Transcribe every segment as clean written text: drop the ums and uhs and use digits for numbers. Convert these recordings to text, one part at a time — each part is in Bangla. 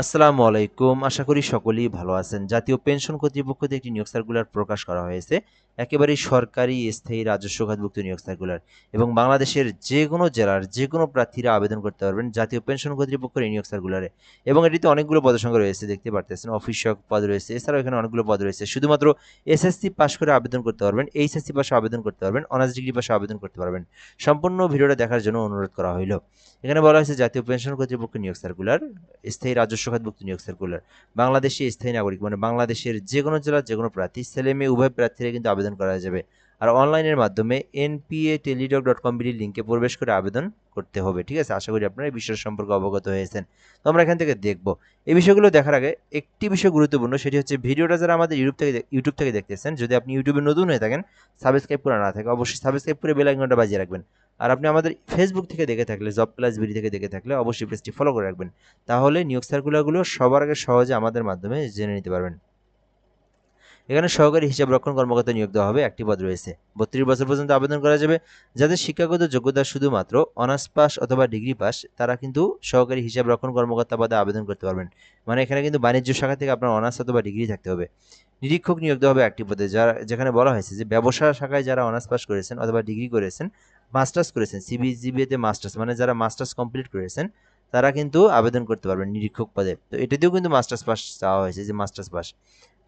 আসসালামু আলাইকুম। আশা করি সকলেই ভালো আছেন। জাতীয় পেনশন কর্তৃপক্ষ থেকে একটি নিয়োগ সার্কুলার প্রকাশ করা হয়েছে। একেবারেই সরকারি স্থায়ী রাজস্ব খাতভুক্ত নিয়োগ সার্কুলার এবং বাংলাদেশের যেকোনো জেলার যেকোনো প্রার্থীরা আবেদন করতে পারবেন জাতীয় পেনশন কর্তৃপক্ষের এই নিয়োগ সার্কুলারে। এবং এটিতে অনেকগুলো পদের রয়েছে, দেখতে পারতেছেন। অফিস সহায়ক পদ রয়েছে, এছাড়াও এখানে অনেকগুলো পদ রয়েছে। শুধুমাত্র এসএসসি পাস করে আবেদন করতে পারবেন, এইচএসসি পাশে আবেদন করতে পারবেন, অনার্স ডিগ্রি পাশে আবেদন করতে পারবেন। সম্পূর্ণ ভিডিওটা দেখার জন্য অনুরোধ করা হইল। এখানে বলা হয়েছে জাতীয় পেনশন কর্তৃপক্ষ নিয়োগ সার্কুলার, স্থায়ী রাজস্ব খাতভুক্ত নিয়োগ সার্কুলার। বাংলাদেশি স্থায়ী নাগরিক মানে বাংলাদেশের যে কোনো জেলার যে কোনো প্রার্থী, ছেলে মেয়ে উভয় প্রার্থীরা কিন্তু আবেদন করা যাবে। আর অনলাইনের মাধ্যমে npa.telidoc.com.bd লিঙ্কে প্রবেশ করে আবেদন করতে হবে। ঠিক আছে, আশা করি আপনারা এই বিষয় সম্পর্কে অবগত হয়েছেন। তো আমরা এখান থেকে দেখব এই বিষয়গুলো দেখার আগে একটি বিষয় গুরুত্বপূর্ণ, সেটি হচ্ছে ভিডিওটা যারা আমাদের ইউটিউব থেকে দেখতেছেন, যদি আপনি ইউটিউবে নতুন হয়ে থাকেন, সাবস্ক্রাইব করা না থাকে অবশ্যই সাবস্ক্রাইব করে বেল আইকনটা বাজিয়ে রাখবেন। আর আপনি আমাদের ফেসবুক থেকে দেখে থাকলে, জব প্লাস বিডি থেকে দেখে থাকলে অবশ্যই পেজটি ফলো করে রাখবেন। তাহলে নিয়োগ সার্কুলারগুলো সবার আগে সহজে আমাদের মাধ্যমে জেনে নিতে পারবেন। এখানে সহকারী হিসাব রক্ষণ কর্মকর্তা নিয়োগ দেওয়া হবে, একটি পদ রয়েছে। 32 বছর পর্যন্ত আবেদন করা যাবে। যাদের শিক্ষাগত যোগ্যতা শুধুমাত্র অনার্স পাস অথবা ডিগ্রি পাস, তারা কিন্তু সহকারী হিসাব রক্ষণ কর্মকর্তা পদে আবেদন করতে পারবেন। মানে এখানে কিন্তু বাণিজ্য শাখা থেকে আপনার অনার্স অথবা ডিগ্রি থাকতে হবে। নিরীক্ষক নিয়োগ দেওয়া হবে একটি পদে, যারা যেখানে বলা হয়েছে যে ব্যবসা শাখায় যারা অনার্স পাস করেছেন অথবা ডিগ্রি করেছেন, মাস্টার্স করেছেন, সিবিজিবিএতে মাস্টার্স মানে যারা মাস্টার্স কমপ্লিট করেছেন, তারা কিন্তু আবেদন করতে পারবেন নিরীক্ষক পদে। তো এটাতেও কিন্তু মাস্টার্স পাস চাওয়া হয়েছে, যে মাস্টার্স পাস।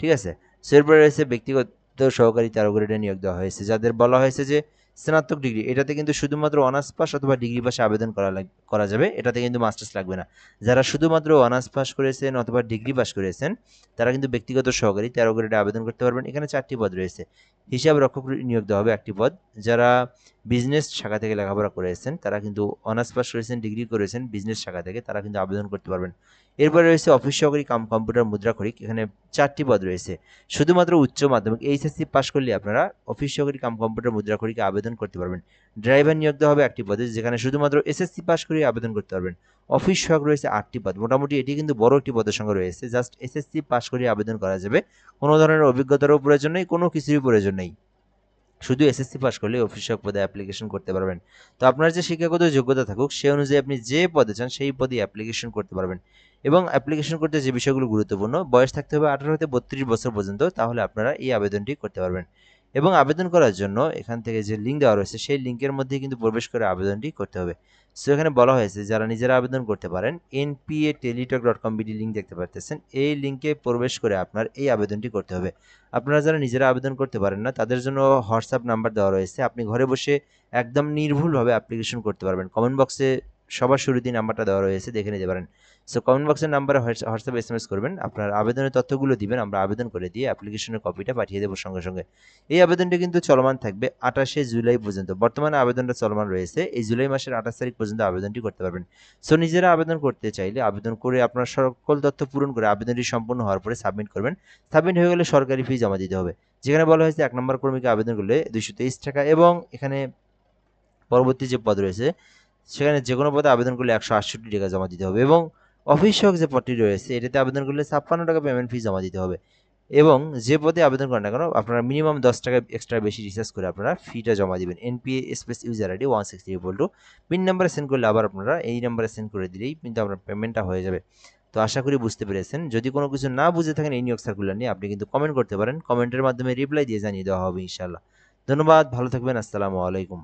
ঠিক আছে। সো এরপরে রয়েছে ব্যক্তিগত সহকারী 13 গ্রেডে নিয়োগ দেওয়া হয়েছে, যাদের বলা হয়েছে যে স্নাতক ডিগ্রি, এটাতে কিন্তু শুধুমাত্র অনার্স পাস অথবা ডিগ্রি পাশে আবেদন করা যাবে, এটাতে কিন্তু মাস্টার্স লাগবে না। যারা শুধুমাত্র অনার্স পাস করেছেন অথবা ডিগ্রি পাস করেছেন, তারা কিন্তু ব্যক্তিগত সহকারী 13 গ্রেডে আবেদন করতে পারবেন। এখানে 4টি পদ রয়েছে। হিসাব রক্ষক নিয়োগ দেওয়া হবে একটি পদ, যারা বিজনেস শাখা থেকে লেখাপড়া করেছেন, তারা কিন্তু অনার্স পাস করেছেন, ডিগ্রি করেছেন বিজনেস শাখা থেকে, তারা কিন্তু আবেদন করতে পারবেন। এরপরে রয়েছে অফিস সহকারী কাম কম্পিউটার মুদ্রাক্ষরিক, এখানে 4টি পদ রয়েছে। শুধুমাত্র উচ্চ মাধ্যমিক এইচএসসি পাস করলে আপনারা অফিস সহকারী কাম কম্পিউটার মুদ্রাক্ষরিকে আবেদন করতে পারবেন। ড্রাইভার নিয়োগ দেওয়া হবে একটি পদে, যেখানে শুধুমাত্র এসএসসি পাস করে আবেদন করতে পারবেন। অফিস সহায়ক রয়েছে 8টি পদ, মোটামুটি এটি কিন্তু বড় একটি পদের সংখ্যা রয়েছে। জাস্ট এসএসসি পাস করে আবেদন করা যাবে, কোনো ধরনের অভিজ্ঞতারও প্রয়োজন নেই, কোনো কিছুরই প্রয়োজন নেই। শুধু এসএসসি পাস করলে অফিস সহায়ক পদে অ্যাপ্লিকেশন করতে পারবেন। তো আপনার যে শিক্ষাগত যোগ্যতা থাকুক, সেই অনুযায়ী আপনি যে পদে চান সেই পদে অ্যাপ্লিকেশন করতে পারবেন। এবং অ্যাপ্লিকেশন করতে যে বিষয়গুলো গুরুত্বপূর্ণ, বয়স থাকতে হবে 18 থেকে 32 বছর পর্যন্ত, তাহলে আপনারা এই আবেদনটি করতে পারবেন। এবং আবেদন করার জন্য এখান থেকে যে লিঙ্ক দেওয়া রয়েছে, সেই লিঙ্কের মধ্যে কিন্তু প্রবেশ করে আবেদনটি করতে হবে। সো এখানে বলা হয়েছে যারা নিজেরা আবেদন করতে পারেন, npa.telidoc.com.bd লিঙ্ক দেখতে পারতেছেন, এই লিঙ্কে প্রবেশ করে আপনার এই আবেদনটি করতে হবে। আপনারা যারা নিজেরা আবেদন করতে পারেন না, তাদের জন্য হোয়াটসঅ্যাপ নাম্বার দেওয়া রয়েছে, আপনি ঘরে বসে একদম নির্ভুলভাবে অ্যাপ্লিকেশন করতে পারবেন। কমেন্ট বক্সে সবার শুরুতেই নাম্বারটা দেওয়া রয়েছে, দেখে নিতে পারেন। সো কমেন্ট বক্সের নাম্বারে হোয়াটসঅ্যাপ এসএমএস করবেন, আপনার আবেদনের তথ্যগুলো দিবেন, আমরা আবেদন করে দিয়ে অ্যাপ্লিকেশনের কপিটা পাঠিয়ে দেবো সঙ্গে সঙ্গে। এই আবেদনটি কিন্তু চলমান থাকবে 28শে জুলাই পর্যন্ত। বর্তমানে আবেদনটা চলমান রয়েছে, এই জুলাই মাসের 28 তারিখ পর্যন্ত আবেদনটি করতে পারবেন। সো নিজেরা আবেদন করতে চাইলে আবেদন করে আপনার সকল তথ্য পূরণ করে আবেদনটি সম্পূর্ণ হওয়ার পরে সাবমিট করবেন। সাবমিট হয়ে গেলে সরকারি ফি জমা দিতে হবে, যেখানে বলা হয়েছে 1 নম্বর কর্মীকে আবেদন করলে 223 টাকা, এবং এখানে পরবর্তী যে পদ রয়েছে সেখানে যে কোনো পদে আবেদন করলে 168 টাকা জমা দিতে হবে। এবং অফিস সহায়ক যে পদটি রয়েছে, এটাতে আবেদন করলে 56 টাকা পেমেন্ট ফি জমা দিতে হবে। এবং যে পদে আবেদন করেন না কেন, আপনারা মিনিমাম 10 টাকা এক্সট্রা বেশি রিচার্জ করে আপনারা ফিটা জমা দিবেন। NPA space user ID 163 pin নাম্বারে সেন্ড করলে আবার আপনারা এই নাম্বারে সেন্ড করে দিলেই কিন্তু আপনার পেমেন্টটা হয়ে যাবে। তো আশা করি বুঝতে পেরেছেন। যদি কোনো কিছু না বুঝে থাকেন এই নিয়োগ সার্কুলার নিয়ে, আপনি কিন্তু কমেন্ট করতে পারেন, কমেন্টের মাধ্যমে রিপ্লাই দিয়ে জানিয়ে দেওয়া হবে ইনশাআল্লাহ। ধন্যবাদ, ভালো থাকবেন, আসসালামু আলাইকুম।